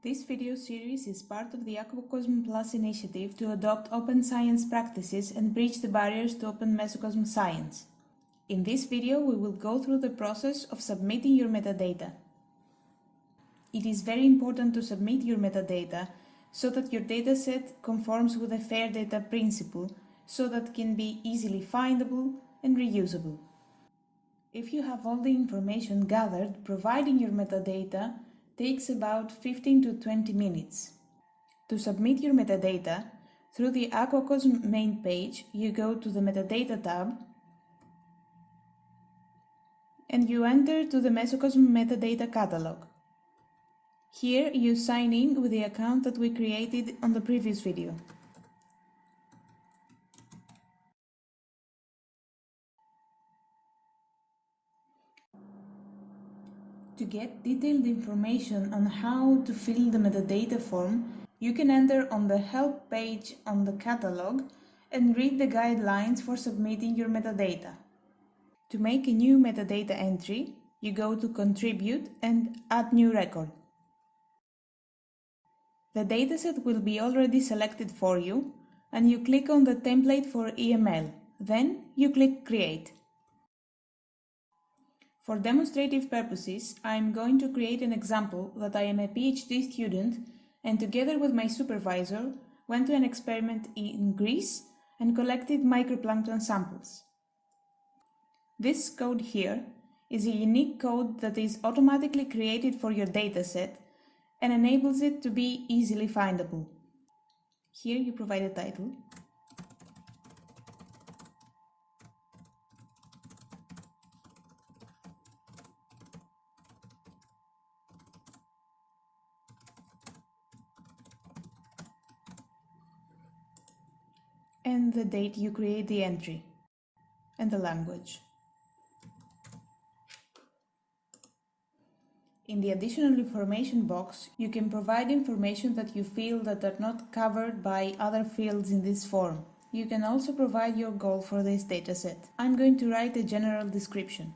This video series is part of the AQUACOSM-plus initiative to adopt open science practices and bridge the barriers to open Mesocosm science. In this video, we will go through the process of submitting your metadata. It is very important to submit your metadata so that your dataset conforms with the fair data principle, so that it can be easily findable and reusable. If you have all the information gathered, providing your metadata takes about 15 to 20 minutes. To submit your metadata, through the AQUACOSM main page, you go to the Metadata tab and you enter to the Mesocosm Metadata Catalogue. Here you sign in with the account that we created on the previous video. To get detailed information on how to fill the metadata form, you can enter on the Help page on the catalog and read the guidelines for submitting your metadata. To make a new metadata entry, you go to Contribute and Add New Record. The dataset will be already selected for you, and you click on the template for EML. Then you click Create. For demonstrative purposes, I am going to create an example that I am a PhD student and together with my supervisor went to an experiment in Greece and collected microplankton samples. This code here is a unique code that is automatically created for your dataset and enables it to be easily findable. Here you provide a title. And the date you create the entry, and the language. In the additional information box, you can provide information that you feel that are not covered by other fields in this form. You can also provide your goal for this dataset. I'm going to write a general description.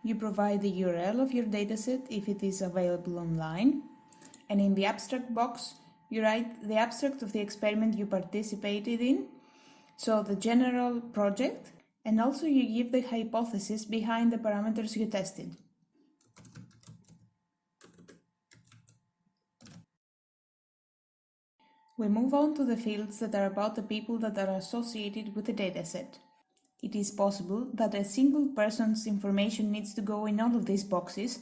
You provide the URL of your dataset if it is available online, and in the abstract box you write the abstract of the experiment you participated in, so the general project, and also you give the hypothesis behind the parameters you tested. We move on to the fields that are about the people that are associated with the dataset. It is possible that a single person's information needs to go in all of these boxes,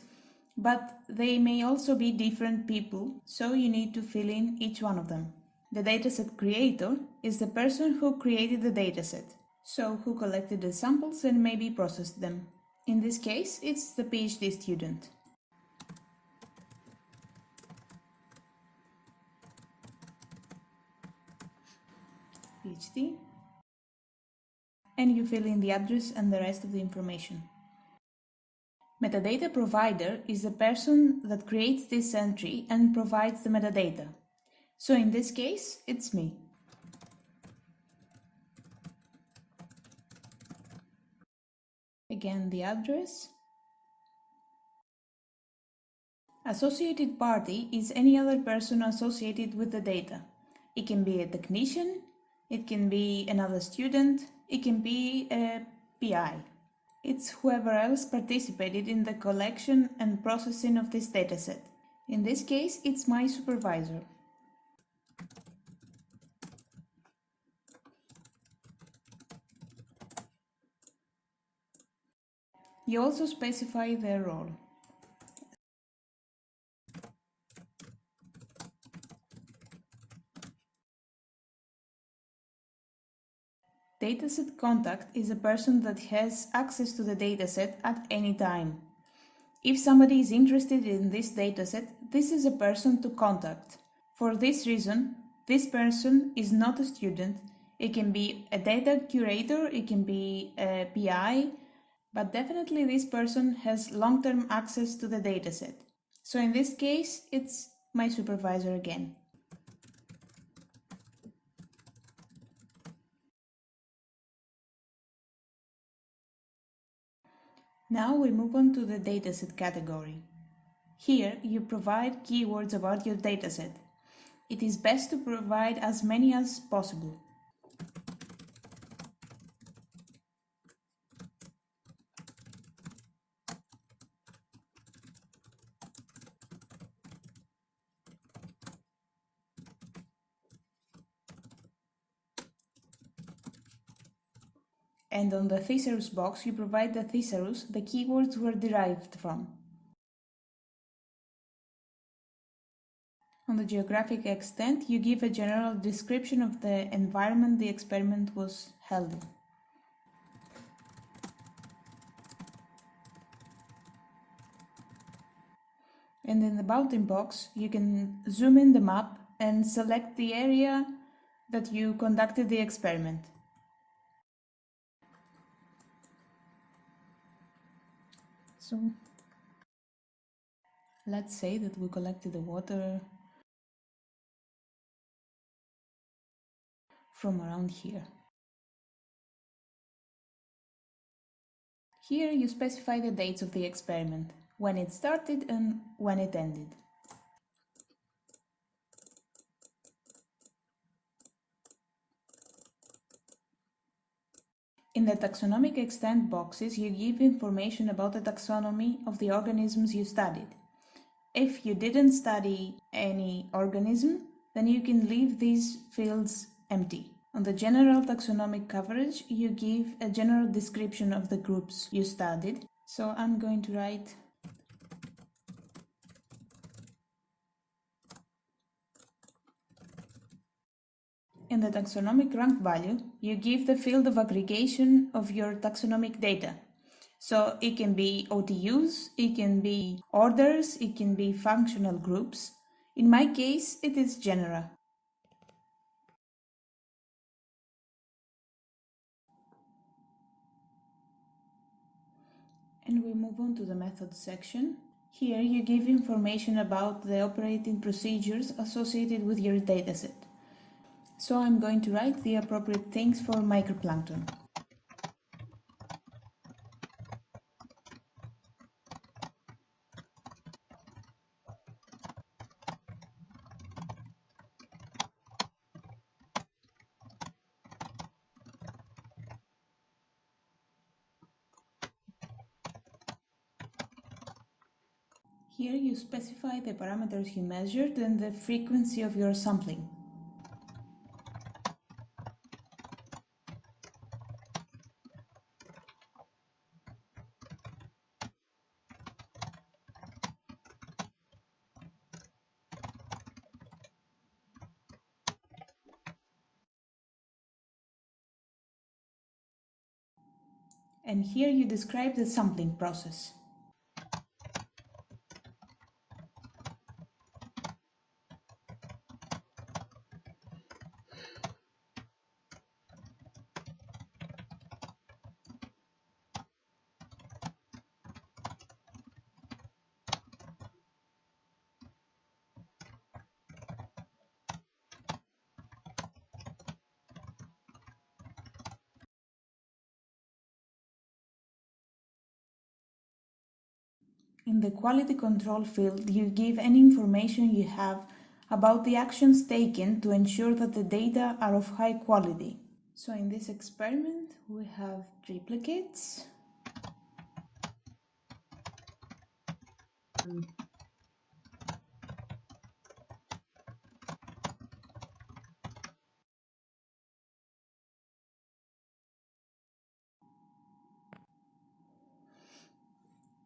but they may also be different people, so you need to fill in each one of them. The dataset creator is the person who created the dataset, so who collected the samples and maybe processed them. In this case, it's the PhD student. PhD. And you fill in the address and the rest of the information. Metadata provider is the person that creates this entry and provides the metadata. So in this case, it's me. Again, the address. Associated party is any other person associated with the data. It can be a technician, it can be another student, it can be a PI. It's whoever else participated in the collection and processing of this dataset. In this case, it's my supervisor. You also specify their role. Dataset contact is a person that has access to the dataset at any time. If somebody is interested in this dataset, this is a person to contact. For this reason, this person is not a student. It can be a data curator, it can be a PI, but definitely this person has long-term access to the dataset. So in this case, it's my supervisor again. Now we move on to the dataset category. Here you provide keywords about your dataset. It is best to provide as many as possible. And on the thesaurus box, you provide the thesaurus the keywords were derived from. On the geographic extent, you give a general description of the environment the experiment was held in. And in the bounding box, you can zoom in the map and select the area that you conducted the experiment. So let's say that we collected the water from around here. Here you specify the dates of the experiment, when it started and when it ended. In the taxonomic extent boxes, you give information about the taxonomy of the organisms you studied. If you didn't study any organism, then you can leave these fields empty. On the general taxonomic coverage, you give a general description of the groups you studied. So I'm going to write in the taxonomic rank value, you give the field of aggregation of your taxonomic data. So it can be OTUs, it can be orders, it can be functional groups. In my case, it is genera. And we move on to the methods section. Here you give information about the operating procedures associated with your dataset. So I'm going to write the appropriate things for microplankton. Here you specify the parameters you measured and the frequency of your sampling. And here you describe the sampling process. In the quality control field, you give any information you have about the actions taken to ensure that the data are of high quality. So in this experiment, we have triplicates.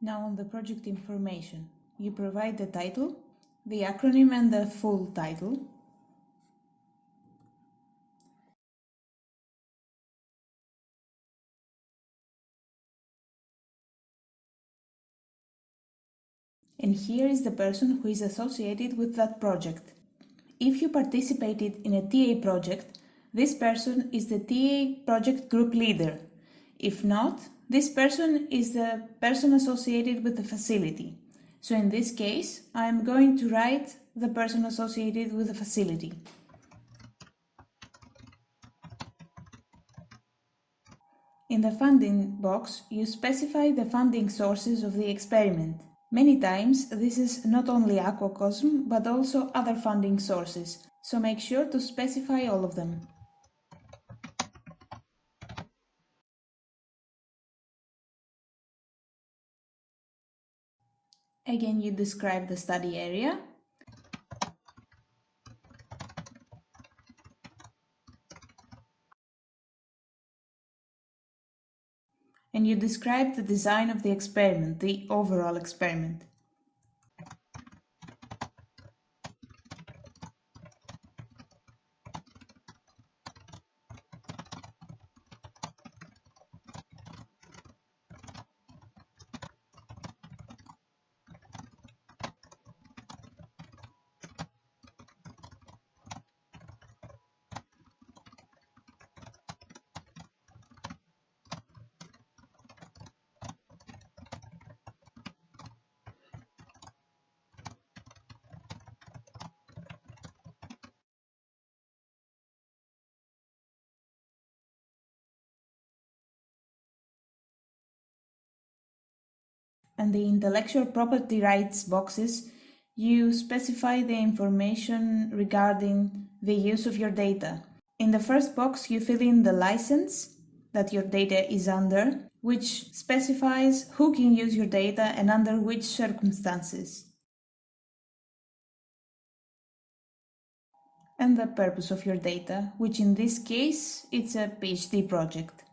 Now on the project information, you provide the title, the acronym and the full title. And here is the person who is associated with that project. If you participated in a TA project, this person is the TA project group leader. If not, This person is the person associated with the facility. So in this case, I'm going to write the person associated with the facility. In the funding box, you specify the funding sources of the experiment. Many times, this is not only AQUACOSM, but also other funding sources, so make sure to specify all of them. Again, you describe the study area. And you describe the design of the experiment, the overall experiment. And the intellectual property rights boxes, you specify the information regarding the use of your data. In the first box, you fill in the license that your data is under, which specifies who can use your data and under which circumstances. And the purpose of your data, which in this case, it's a PhD project.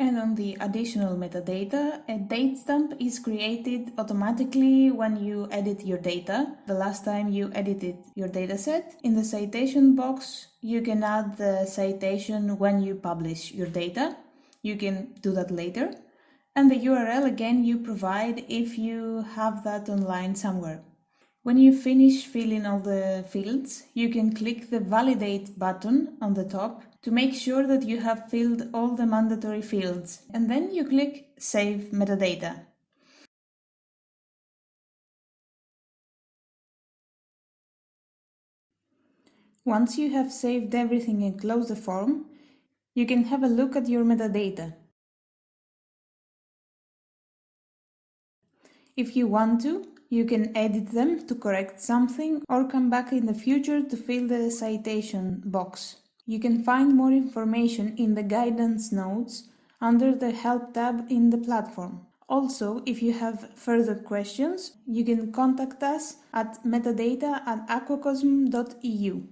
And on the additional metadata, a date stamp is created automatically when you edit your data, the last time you edited your dataset. In the citation box, you can add the citation when you publish your data. You can do that later. And the URL again you provide if you have that online somewhere. When you finish filling all the fields, you can click the Validate button on the top to make sure that you have filled all the mandatory fields, and then you click Save Metadata. Once you have saved everything and closed the form, you can have a look at your metadata. If you want to, you can edit them to correct something or come back in the future to fill the citation box. You can find more information in the guidance notes under the Help tab in the platform. Also, if you have further questions, you can contact us at metadata@aquacosm.eu.